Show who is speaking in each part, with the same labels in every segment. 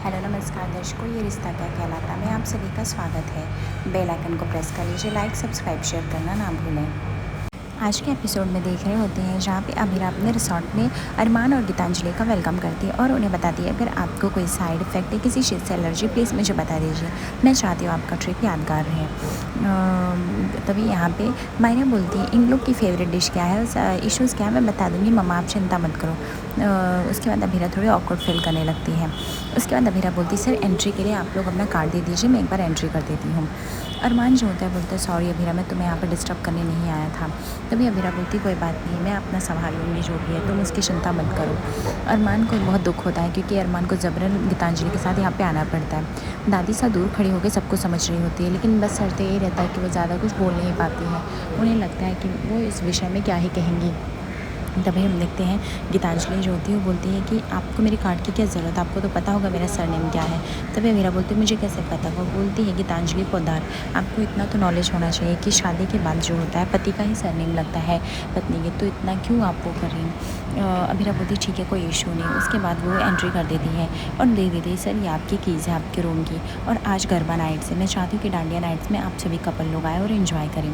Speaker 1: Hello नमस्कार दर्शकों, ये रिश्ता क्या कहलाता में आप सभी का स्वागत है। बेल आइकन को प्रेस कर लीजिए, लाइक सब्सक्राइब शेयर करना ना भूलें। आज के एपिसोड में देख रहे होते हैं जहाँ पे अभिरा अपने रिसोर्ट में अरमान और गीतांजलि का वेलकम करती है और उन्हें बताती है अगर आपको कोई साइड इफ़ेक्ट है किसी चीज़ से एलर्जी प्लीज़ मुझे बता दीजिए, मैं चाहती हूँ आपका ट्रिप यादगार रहे। तभी यहाँ पे मायरा बोलती है इन लोग की फेवरेट डिश क्या है, इश्यूज़ क्या है मैं बता दूँगी मम्मा, आप चिंता मत करो। उसके बाद अभिरा थोड़ी ऑकवर्ड फील करने लगती है। उसके बाद अभिरा बोलती है सर एंट्री के लिए आप लोग अपना कार्ड दे दीजिए, मैं एक बार एंट्री कर देती हूँ। अरमान जो होता है बोलता है सॉरी अभिरा, मैं तुम्हें यहाँ पर डिस्टर्ब करने नहीं आया था। तभी अभिरा बोलती कोई बात नहीं, मैं अपना संभाल लूँगी जो भी है, तुम उसकी चिंता मत करो। अरमान को बहुत दुख होता है क्योंकि अरमान को ज़बरन गीतांजलि के साथ यहाँ पे आना पड़ता है। दादी सा दूर खड़ी होकर सबको समझ रही होती है, लेकिन बस शर्त यही रहता है कि वो ज़्यादा कुछ बोल नहीं पाती है। उन्हें लगता है कि वो इस विषय में क्या ही कहेंगी। तभी हम देखते हैं गीतांजलि जो होती है वो बोलती है कि आपको मेरी कार्ड की क्या ज़रूरत, आपको तो पता होगा मेरा सरनेम क्या है। तभी अमीरा बोलती है मुझे कैसे पता। वो बोलती है गीतांजलि पोद्दार, आपको इतना तो नॉलेज होना चाहिए कि शादी के बाद जो होता है पति का ही सरनेम लगता है पत्नी के, तो इतना क्यों आप वो कर रही हैं। अमीरा बोलती ठीक है कोई इशू नहीं। उसके बाद वो एंट्री कर देती है और दे देती है सर ये आपकी कीज़ है आपके रूम की, और आज गरबा नाइट्स है, मैं चाहती हूँ कि डांडिया नाइट्स में आप सभी कपल लोग आए और इन्जॉय करें।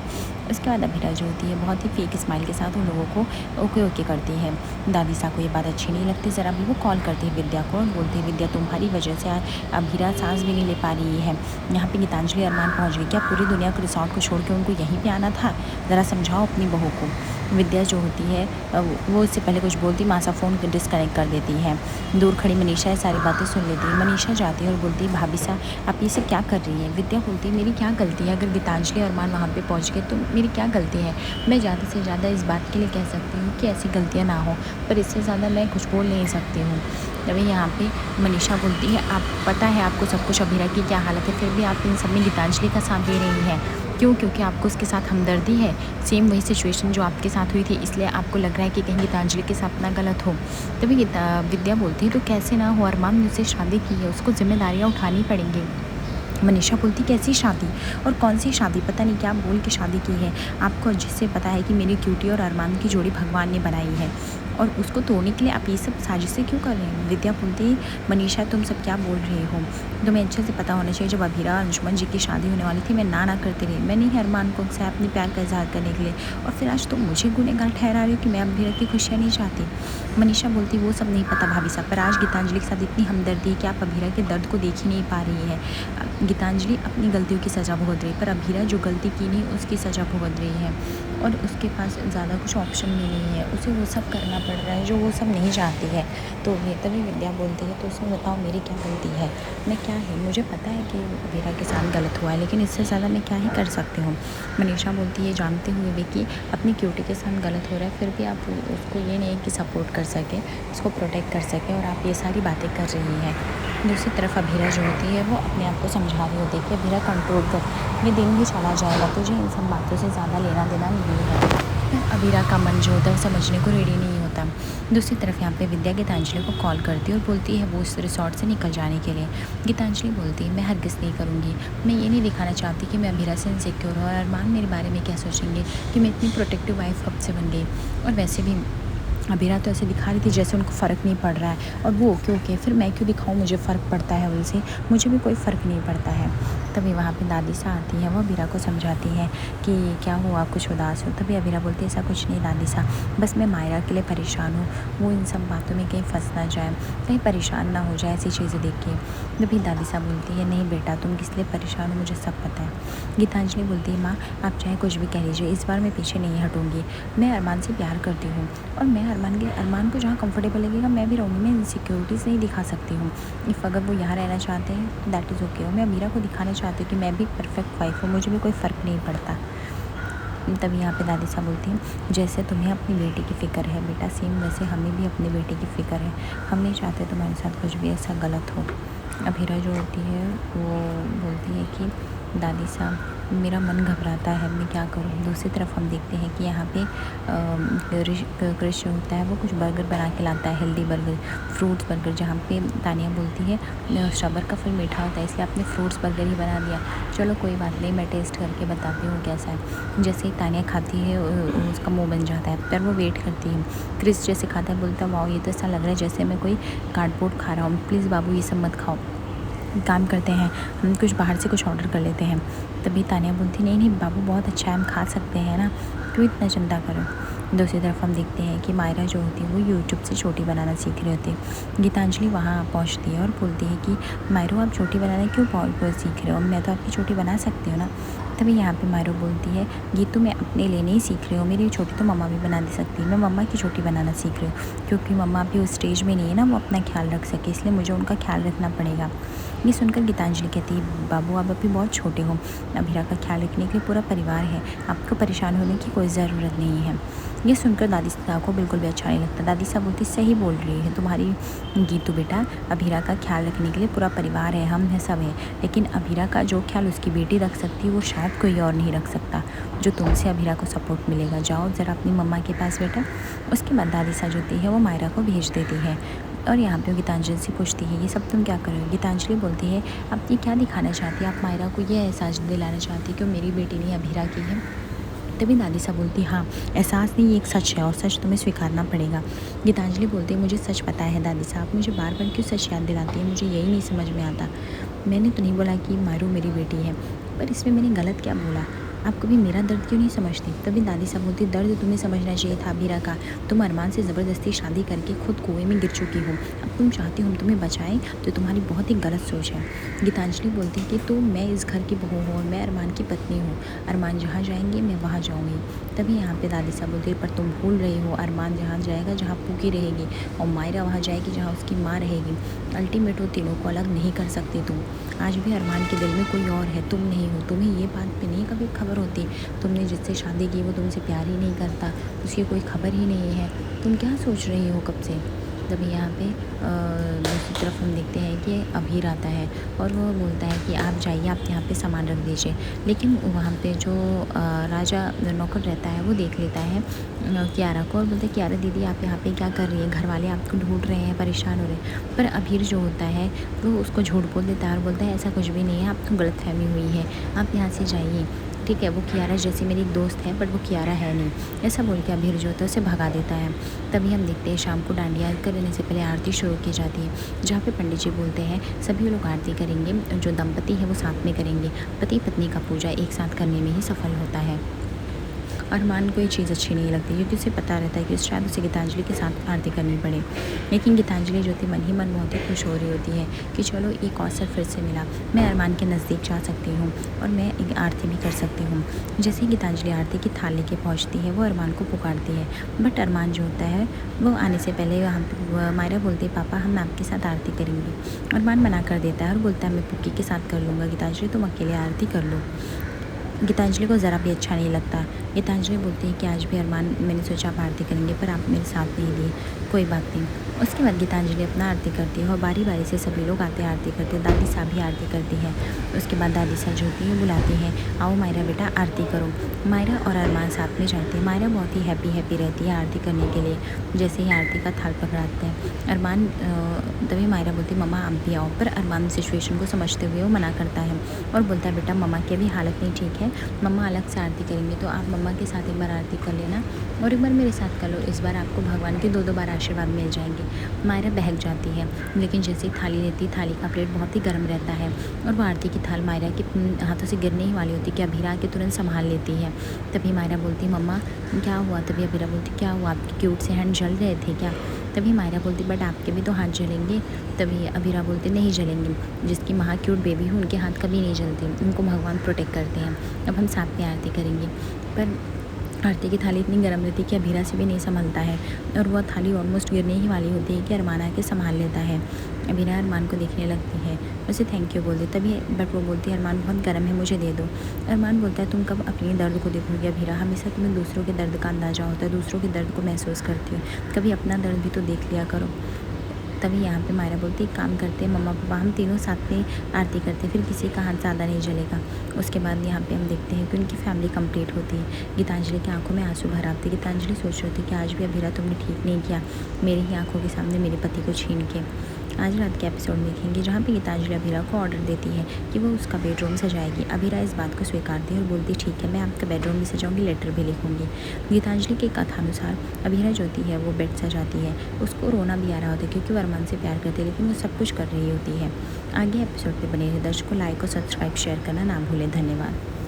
Speaker 1: उसके बाद अमीरा जो होती है बहुत ही फेक स्माइल के साथ उन लोगों को ओके ओके करती है। दादी सा को ये बात अच्छी नहीं लगती ज़रा भी। वो कॉल करती है विद्या को और बोलती है विद्या तुम्हारी वजह से अभिरा सांस भी नहीं ले पा रही है। यहाँ पे गीतांजलि अरमान पहुँच गई, क्या पूरी दुनिया को रिसोर्ट को छोड़ के उनको यहीं पे आना था, ज़रा समझाओ अपनी बहू को। विद्या जो होती है वो इससे पहले कुछ बोलती मासा फ़ोन डिस्कनेक्ट कर देती है। दूर खड़ी मनीषा ये सारी बातें सुन लेती है। मनीषा जाती है और बोलती है भाभी सा आप ये सब क्या कर रही हैं। विद्या बोलती है मेरी क्या गलती है, अगर गीतांजलि अरमान वहाँ पे पहुँच गए तो मेरी क्या गलती है। मैं ज़्यादा से ज़्यादा इस बात के लिए कह सकती हूँ कि ऐसी गलतियाँ ना हो, पर इससे ज़्यादा मैं कुछ बोल नहीं सकती हूँ। तभी यहाँ पे मनीषा बोलती है आप पता है आपको सब कुछ अभिरा की क्या हालत है, फिर भी आप इन सब में गीतांजलि का साथ दे रही हैं क्यों, क्योंकि आपको उसके साथ हमदर्दी है। सेम वही सिचुएशन जो आपके साथ हुई थी, इसलिए आपको लग रहा है कि कहीं गीतांजलि के साथ ना गलत हो। तभी विद्या बोलती है तो कैसे ना हो, अरमान ने उससे शादी की है, उसको जिम्मेदारियाँ उठानी पड़ेंगी। मनीषा बोलती कैसी शादी और कौन सी शादी, पता नहीं क्या बोल के शादी की है। आपको जिससे पता है कि मेरी क्यूटी और अरमान की जोड़ी भगवान ने बनाई है और उसको तोड़ने के लिए आप ये सब साजिशें क्यों कर रहे हैं। विद्या बोलती मनीषा तुम सब क्या बोल रही हो, तुम्हें अच्छे से पता होना चाहिए जब अभिरा अंशुमन जी की शादी होने वाली थी मैं ना करती रही, मैं नहीं अरमान को से अपने प्यार का इजहार करने के लिए, और फिर आज तुम मुझे गुनहगार ठहरा रही हो कि मैं अभिरा की खुशियाँ नहीं चाहती। मनीषा बोलती वो सब नहीं पता भाभी साहब, पर आज गीतांजलि के साथ इतनी हमदर्दी है कि आप अभिरा के दर्द को देख ही नहीं पा रही है। गीतांजलि अपनी गलतियों की सज़ा भुगत रही है, पर अभिरा जो गलती की नहीं उसकी सज़ा भुगत रही है और उसके पास ज़्यादा कुछ ऑप्शन भी नहीं है, उसे वो सब करना पड़ रहा है जो वो सब नहीं चाहती है। तो ये तभी विद्या बोलती है तो उसमें बताओ मेरी क्या गलती है, मैं क्या है, मुझे पता है कि अभिरा के साथ गलत हुआ है लेकिन इससे ज़्यादा मैं क्या ही कर सकती हूँ। मनीषा बोलती है जानते हुए भी कि अपनी क्यूटी के साथ गलत हो रहा है, फिर भी आप उसको ये नहीं कि सपोर्ट कर सकें, उसको प्रोटेक्ट कर सकें, और आप ये सारी बातें कर रही हैं। दूसरी तरफ अभिरा जो होती है वो अपने आप को समझा रही होती है कि अभिरा कंट्रोल कर, ये दिन भी चला जाएगा, तुझे इन सब बातों से ज़्यादा लेना देना नहीं है। अभिरा का मन जो होता है समझने को रेडी नहीं होता। दूसरी तरफ यहाँ पे विद्या गीतांजलि को कॉल करती है और बोलती है वो उस रिसोर्ट से निकल जाने के लिए। गीतांजलि बोलती है मैं हरगिज़ नहीं करूँगी, मैं ये नहीं दिखाना चाहती कि मैं अभिरा से इनसिक्योर हूँ और अरमान मेरे बारे में क्या सोचेंगे कि मैं इतनी प्रोटेक्टिव वाइफ कब से बन गई। और वैसे भी अभिरा तो ऐसे दिखा रही थी जैसे उनको फ़र्क नहीं पड़ रहा है, और वो ओके ओके फिर मैं क्यों दिखाऊँ, मुझे फ़र्क पड़ता है उनसे, मुझे भी कोई फ़र्क नहीं पड़ता है। तभी वहाँ पे दादी सा आती है, वो अभिरा को समझाती है कि क्या हुआ कुछ उदास हो। तभी अभिरा बोलती है ऐसा कुछ नहीं दादी सा, बस मैं मायरा के लिए परेशान हूँ, वो इन सब बातों में कहीं फंस ना जाए, कहीं परेशान ना हो जाए ऐसी चीज़ें देख के। तभी दादी सा बोलती है नहीं बेटा तुम किस लिए परेशान हो, मुझे सब पता है। गीतांजलि बोलती है माँ आप चाहे कुछ भी कह लीजिए, इस बार मैं पीछे नहीं हटूँगी, मैं अरमान से प्यार करती हूँ और मैं अरमान को जहाँ कंफर्टेबल लगेगा मैं भी रहूँगी, मैं इनसिक्योरिटीज़ नहीं दिखा सकती हूँ। इफ़ अगर वो यहाँ रहना चाहते हैं तो दैट इज़ ओके। मैं अमीरा को दिखाना चाहती हूँ कि मैं भी परफेक्ट वाइफ हूँ, मुझे भी कोई फ़र्क नहीं पड़ता। तभी यहाँ पे दादी साहब बोलती हैं जैसे तुम्हें अपनी बेटी की फ़िक्र है बेटा, सेम वैसे हमें भी अपनी बेटी की फ़िक्र है, हम नहीं चाहते तुम्हारे साथ कुछ भी ऐसा गलत हो। अभीरा जो होती है वो बोलती है कि दादी साहब मेरा मन घबराता है, मैं क्या करूँ। दूसरी तरफ हम देखते हैं कि यहाँ पे कृष होता है वो कुछ बर्गर बना के लाता है, हेल्दी बर्गर, फ्रूट्स बर्गर, जहाँ पे तानिया बोलती है सबर का फल मीठा होता है इसलिए आपने फ्रूट्स बर्गर ही बना दिया, चलो कोई बात नहीं मैं टेस्ट करके बताती हूँ कैसा है। जैसे ही तानिया खाती है उसका मुँह बन जाता है, पर वो वेट करती है। क्रिस जैसे खाता है बोलता है वाओ ये तो ऐसा लग रहा है जैसे मैं कोई कार्डबोर्ड खा रहा हूँ, प्लीज़ बाबू ये सब मत खाओ। काम करते हैं, हम कुछ बाहर से कुछ ऑर्डर कर लेते हैं। तभी तानिया बोलती नहीं नहीं बाबू बहुत अच्छा है, हम खा सकते हैं ना, क्यों इतना चिंता करो। दूसरी तरफ हम देखते हैं कि मायरा जो होती है वो यूट्यूब से चोटी बनाना सीख रही होती है। गीतांजलि वहाँ पहुँचती है और बोलती है कि मायरो आप चोटी बनाना क्यों सीख रहे हो, मैं तो आपकी चोटी बना सकती हूँ ना। तभी यहाँ पे मायरो बोलती है गीतू मैं अपने लिए नहीं सीख रही हूँ, मेरी चोटी तो मम्मा भी बना दे सकती है, मैं मम्मा की चोटी बनाना सीख रही हूँ, क्योंकि मम्मा अभी उस स्टेज में नहीं है ना वो अपना ख्याल रख सके, इसलिए मुझे उनका ख्याल रखना पड़ेगा। ये सुनकर गीतांजलि कहती है बाबू आप अभी बहुत छोटे हो, अभीरा का ख्याल रखने के लिए पूरा परिवार है, आपको परेशान होने की कोई ज़रूरत नहीं है। ये सुनकर दादी साहब को बिल्कुल भी अच्छा नहीं लगता। दादी साहब बोलती सही बोल रही है तुम्हारी गीतू बेटा, अभीरा का ख्याल रखने के लिए पूरा परिवार है, हम हैं सब हैं, लेकिन अभीरा का जो ख्याल उसकी बेटी रख सकती है वो शायद कोई और नहीं रख सकता, जो तुमसे अभीरा को सपोर्ट मिलेगा। जाओ ज़रा अपनी मम्मा के पास बेटा। उसके बाद दादी साहब होती है वो मायरा को भेज देती है और यहाँ पे गीतांजलि से पूछती है ये सब तुम क्या कर रहे हो। गीतांजलि बोलती है आप ये क्या दिखाना चाहती है, आप मायरा को ये एहसास दिलाना चाहती है कि वो मेरी बेटी नहीं अभीरा की है। तभी दादी साहब बोलती हाँ एहसास नहीं, ये एक सच है और सच तुम्हें स्वीकारना पड़ेगा। गीतांजलि बोलती है मुझे सच पता है दादी साहब, मुझे बार बार क्यों सच याद दिलाती है, मुझे यही नहीं समझ में आता। मैंने तो नहीं बोला कि मारू मेरी बेटी है, पर इसमें मैंने गलत क्या बोला, आप कभी मेरा दर्द क्यों नहीं समझती। तभी दादी साहब बोलती दर्द तुम्हें समझना चाहिए था अभीरा का, तुम अरमान से ज़बरदस्ती शादी करके खुद कुएं में गिर चुकी हो, अब तुम चाहती हो हम तुम्हें बचाएं, तो तुम्हारी बहुत ही गलत सोच है। गीतांजलि बोलती कि तो मैं इस घर की बहू हूँ और मैं अरमान की पत्नी हूँ, अरमान जहाँ जाएंगे मैं वहाँ जाऊँगी। तभी यहाँ पे दादी साहब बोलती पर तुम भूल रही हो, अरमान जहाँ जाएगा जहाँ पूकी रहेगी और मायरा वहाँ जाएगी जहाँ उसकी माँ रहेगी, अल्टीमेट वो तीनों को अलग नहीं कर सकती तुम। आज भी अरमान के दिल में कोई और है, तुम नहीं हो। तुम्हें ये बात पे नहीं कभी खबर होती, तुमने जिससे शादी की वो तुमसे प्यार ही नहीं करता, उसकी कोई खबर ही नहीं है, तुम क्या सोच रही हो कब से। तभी यहाँ पे दूसरी तरफ हम देखते हैं कि अभीर आता है और वो बोलता है कि आप जाइए, आप यहाँ पे सामान रख दीजिए। लेकिन वहाँ पे जो राजा नौकर रहता है वो देख लेता है कियारा को और बोलता है कियारा दीदी आप यहाँ पे क्या कर रही है, घर वाले आपको ढूंढ रहे हैं, परेशान हो रहे हैं। पर अभीर जो होता है वो उसको झूठ बोल देता है और बोलता है ऐसा कुछ भी नहीं है, आपको गलतफहमी हुई है, आप यहाँ से जाइए। ठीक है, वो कियारा जैसी मेरी दोस्त है बट वो कियारा है नहीं, ऐसा बोल के अभीर जो होता है उसे भगा देता है। तभी हम देखते हैं शाम को डांडिया करने से पहले आरती शुरू की जाती है, जहाँ पे पंडित जी बोलते हैं सभी लोग आरती करेंगे, जो दंपति है वो साथ में करेंगे, पति पत्नी का पूजा एक साथ करने में ही सफल होता है। अरमान को ये चीज़ अच्छी नहीं लगती क्योंकि उसे पता रहता है कि शायद उसे गीतांजलि के साथ आरती करनी पड़े, लेकिन गीतांजलि जो थी मन ही मन बहुत ही खुश हो रही होती है कि चलो एक अवसर फिर से मिला, मैं अरमान के नज़दीक जा सकती हूँ और मैं एक आरती भी कर सकती हूँ। जैसे ही गीतांजलि आरती की थाल लेके पहुँचती है वो अरमान को पुकारती है, बट अरमान जो होता है वो आने से पहले वहाँ पर मायरा बोलती है पापा हम आपके साथ आरती करेंगे। अरमान मना कर देता है और बोलता है मैं पुक्की के साथ कर लूँगा, गीतांजलि तुम अकेले आरती कर लो। गीतांजलि को ज़रा भी अच्छा नहीं लगता। गीतांजलि बोलती है कि आज भी अरमान मैंने सोचा आप आरती करेंगे पर आप मेरे साथ नहीं दिए, कोई बात नहीं। उसके बाद गीतांजलि अपना आरती करती है और बारी बारी से सभी लोग आते आरती करते हैं, दादी साहब भी आरती करती है। उसके बाद दादी साहब जो होती है बुलाती हैं आओ मायरा बेटा आरती करो। मायरा और अरमान साथ में जाते हैं, मायरा बहुत ही हैप्पी रहती है आरती करने के लिए। जैसे ही आरती का थाल पकड़ाते हैं अरमान, तभी मायरा बोलती मम्मा आप भी आओ, पर अरमान सिचुएशन को समझते हुए वो मना करता है और बोलता है बेटा मम्मा की अभी हालत नहीं ठीक है, मम्मा अलग से आरती करेंगे, तो आप मम्मा के साथ एक बार आरती कर लेना और एक बार मेरे साथ कर लो, इस बार आपको भगवान के दो बार आशीर्वाद मिल जाएंगे। मायरा बहक जाती है, लेकिन जैसे ही थाली लेती है थाली का प्लेट बहुत ही गर्म रहता है और वो आरती की थाल मायरा के हाथों से गिरने ही वाली होती है कि अभीरा के तुरंत संभाल लेती है। तभी मायरा बोलती मम्मा क्या हुआ, तभी अभीरा बोलती क्या हुआ, आपके क्यूट से हैंड जल रहे थे क्या। तभी मायरा बोलती बट आपके भी तो हाथ जलेंगे। तभी अभीरा बोलते नहीं जलेंगे, जिसकी माँ क्यूट बेबी हो उनके हाथ कभी नहीं जलते, उनको भगवान प्रोटेक्ट करते हैं, अब हम साथ में आरती करेंगे। पर आरती की थाली इतनी गर्म रहती है कि अभीरा से भी नहीं संभलता है और वह थाली ऑलमोस्ट गिरने ही वाली होती है कि अरमान आके संभाल लेता है। अभीरा अरमान को देखने लगती है, उसे थैंक यू बोल दे, तभी बट वो बोलती है अरमान बहुत गर्म है मुझे दे दो। अरमान बोलता है तुम कब अपने दर्द को देखोगे अभीरा, हमेशा तुम्हें दूसरों के दर्द का अंदाज़ा होता है, दूसरों के दर्द को महसूस करती हो, कभी अपना दर्द भी तो देख लिया करो। तभी यहाँ पे मायरा बोलती एक काम करते हैं मम्मा पापा हम तीनों साथ में आरती करते हैं, फिर किसी का हाथ ज़्यादा नहीं जलेगा। उसके बाद यहाँ पे हम देखते हैं कि उनकी फैमिली कंप्लीट होती है। गीतांजलि की आंखों में आंसू भर आते, गीतांजलि सोच रही थी कि आज भी अभीरा तुमने ठीक नहीं किया, मेरी ही आंखों के सामने मेरे पति को छीन के। आज रात के एपिसोड में देखेंगे जहाँ पे गीतांजलि अभीरा को ऑर्डर देती है कि वो उसका बेडरूम सजाएगी। अभीरा इस बात को स्वीकारती है और बोलती ठीक है, मैं आपका बेडरूम भी सजाऊंगी, लेटर भी लिखूंगी। गीतांजलि की कथानुसार अभीरा जो होती है वो बेड सजाती है। उसको रोना भी आ रहा होता है क्योंकि वो अरमान से प्यार करती है, लेकिन वो सब कुछ कर रही होती है। आगे एपिसोड पर बने रहिए। दर्शकों, लाइक और सब्सक्राइब शेयर करना ना भूलें। धन्यवाद।